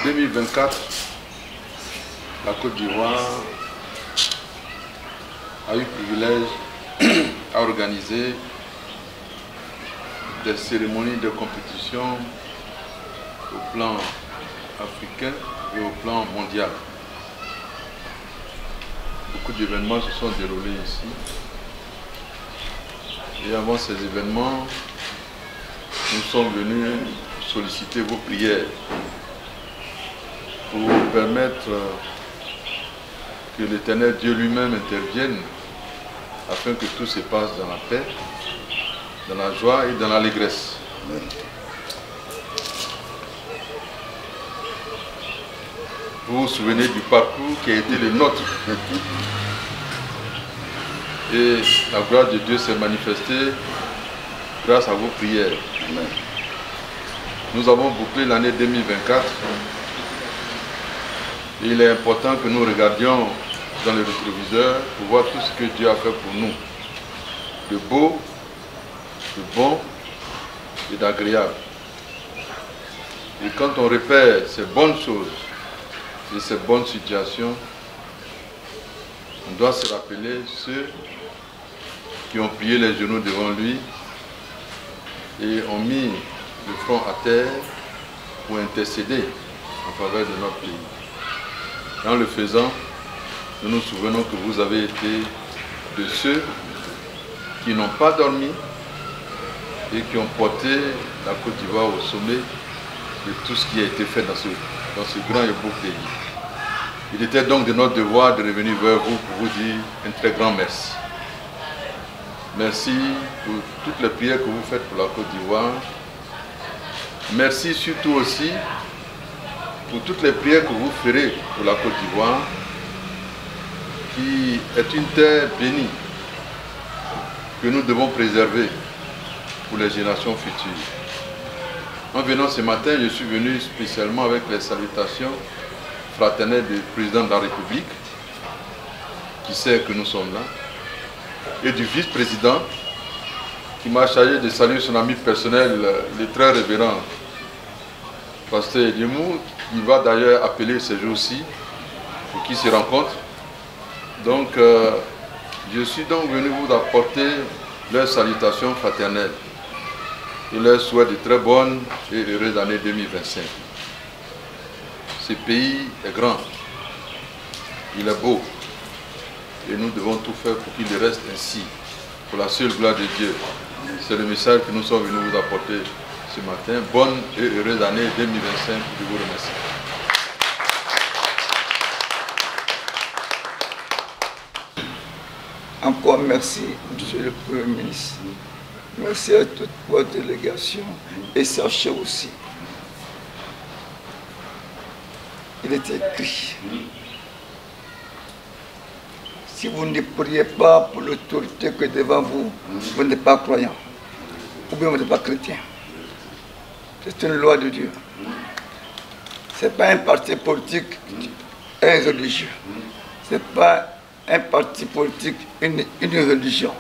2024, la Côte d'Ivoire a eu le privilège à organiser des cérémonies de compétition au plan africain et au plan mondial. Beaucoup d'événements se sont déroulés ici. Et avant ces événements, nous sommes venus solliciter vos prières pour permettre que l'Éternel Dieu lui-même intervienne afin que tout se passe dans la paix, dans la joie et dans l'allégresse. Vous vous souvenez du parcours qui a été le nôtre. Et la gloire de Dieu s'est manifestée grâce à vos prières. Amen. Nous avons bouclé l'année 2024. Et il est important que nous regardions dans le rétroviseur pour voir tout ce que Dieu a fait pour nous. De beau, de bon et d'agréable. Et quand on repère ces bonnes choses et ces bonnes situations, on doit se rappeler ceux qui ont plié les genoux devant lui et ont mis le front à terre pour intercéder en faveur de notre pays. En le faisant, nous nous souvenons que vous avez été de ceux qui n'ont pas dormi et qui ont porté la Côte d'Ivoire au sommet de tout ce qui a été fait dans ce grand et beau pays. Il était donc de notre devoir de revenir vers vous pour vous dire un très grand merci. Merci pour toutes les prières que vous faites pour la Côte d'Ivoire. Merci surtout aussi pour toutes les prières que vous ferez pour la Côte d'Ivoire, qui est une terre bénie que nous devons préserver pour les générations futures. En venant ce matin, je suis venu spécialement avec les salutations fraternelles du président de la République, qui sait que nous sommes là, et du vice-président, qui m'a chargé de saluer son ami personnel, le très révérend pasteur Edimou, qui va d'ailleurs appeler ces jours-ci, pour qu'ils se rencontrent. Donc, je suis donc venu vous apporter leurs salutations fraternelles et leur souhait de très bonne et heureuse année 2025. Ce pays est grand, il est beau, et nous devons tout faire pour qu'il reste ainsi, pour la seule gloire de Dieu. C'est le message que nous sommes venus vous apporter ce matin. Bonne et heureuse année 2025, je vous remercie. Encore merci, Monsieur le Premier ministre. Merci à toute votre délégation. Et sachez aussi, il est écrit, si vous ne priez pas pour l'autorité que devant vous, vous n'êtes pas croyant, ou bien vous n'êtes pas chrétien. C'est une loi de Dieu. Ce n'est pas un parti politique, un religieux. Ce n'est pas un parti politique, une religion.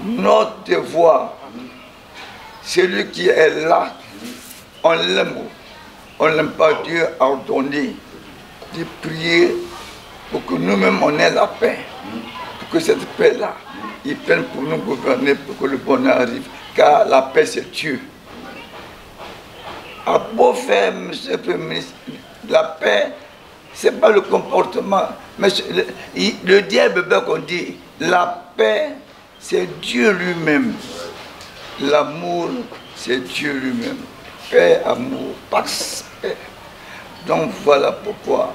Notre devoir, celui qui est là, on l'aime. On n'aime pas, Dieu a ordonné de prier pour que nous-mêmes on ait la paix. Pour que cette paix-là, il prenne pour nous gouverner, pour que le bonheur arrive. Car la paix, c'est Dieu. À beau faire, monsieur le Premier ministre, la paix, ce n'est pas le comportement. Mais le diable, qu'on dit, la paix, c'est Dieu lui-même. L'amour, c'est Dieu lui-même. Paix, amour, pax, paix. Donc voilà pourquoi,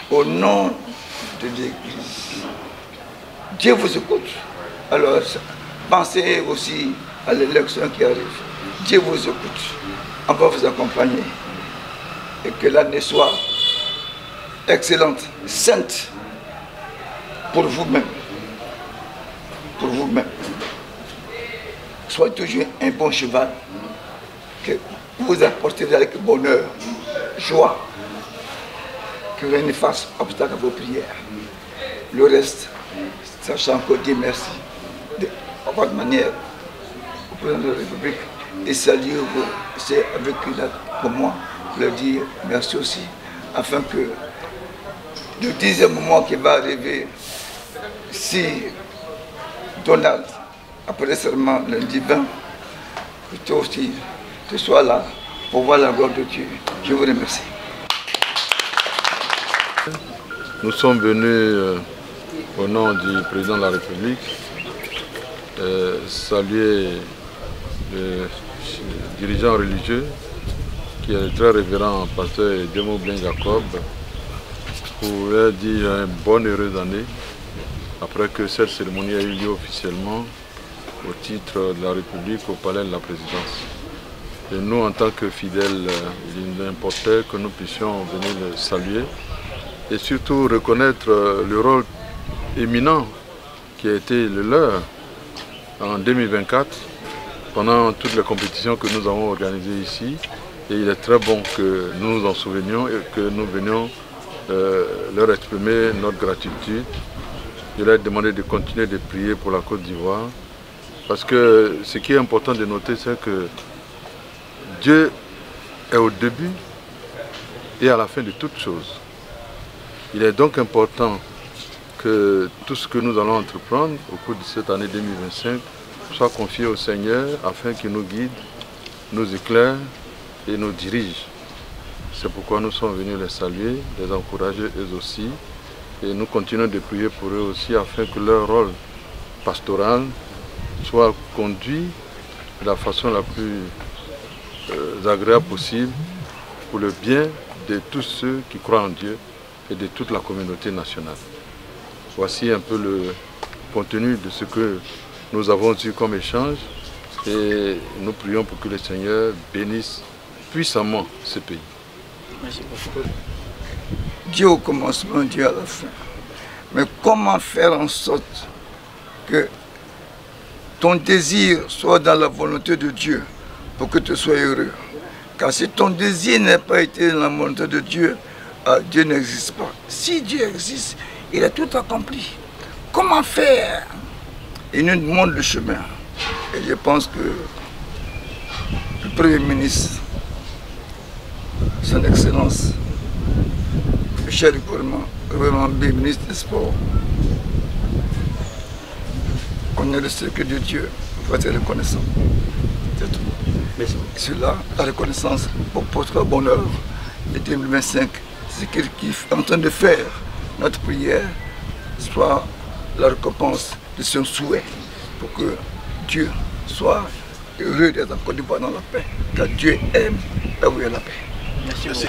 au nom de l'Église, Dieu vous écoute. Alors, pensez aussi à l'élection qui arrive. Dieu vous écoute. On va vous accompagner. Et que l'année soit excellente, sainte, pour vous-même. Pour vous-même. Soyez toujours un bon cheval que vous apporterez avec bonheur, joie, que rien ne fasse obstacle à vos prières. Le reste, sachant que Dieu merci de votre manière au président de la République et saluer c'est avec lui là, pour moi, leur dire merci aussi, afin que le 10e moment qui va arriver, si Donald, après seulement lundi 20, que toi aussi, tu sois là pour voir la gloire de Dieu. Je vous remercie. Nous sommes venus au nom du président de la République saluer le dirigeant religieux qui est le très révérend pasteur Demo Blain Jacob pour leur dire une bonne et heureuse année après que cette cérémonie a eu lieu officiellement au titre de la République au palais de la présidence. Et nous, en tant que fidèles, il importait que nous puissions venir le saluer et surtout reconnaître le rôle éminent qui a été le leur en 2024 pendant toutes les compétitions que nous avons organisées ici. Et il est très bon que nous nous en souvenions et que nous venions leur exprimer notre gratitude. Je leur ai demandé de continuer de prier pour la Côte d'Ivoire parce que ce qui est important de noter, c'est que Dieu est au début et à la fin de toutes choses. Il est donc important que tout ce que nous allons entreprendre au cours de cette année 2025 soit confié au Seigneur afin qu'il nous guide, nous éclaire et nous dirige. C'est pourquoi nous sommes venus les saluer, les encourager eux aussi. Et nous continuons de prier pour eux aussi afin que leur rôle pastoral soit conduit de la façon la plus agréable possible pour le bien de tous ceux qui croient en Dieu et de toute la communauté nationale. Voici un peu le contenu de ce que nous avons eu comme échange et nous prions pour que le Seigneur bénisse puissamment ce pays. Merci beaucoup. Dieu au commencement, Dieu à la fin. Mais comment faire en sorte que ton désir soit dans la volonté de Dieu pour que tu sois heureux? Car si ton désir n'a pas été dans la volonté de Dieu, Dieu n'existe pas. Si Dieu existe, il a tout accompli. Comment faire? Il nous montre le chemin. Et je pense que le Premier ministre, Son Excellence, le cher gouvernement, le ministre des Sports, connaît le secret de Dieu, il faut être reconnaissant. C'est tout. Merci. C'est là la reconnaissance pour votre bonne œuvre de 2025. C'est ce qu'il est en train de faire. Notre prière soit la récompense de son souhait pour que Dieu soit heureux d'être en Côte d'Ivoire dans la paix. Car Dieu aime là où il y a la paix. Merci.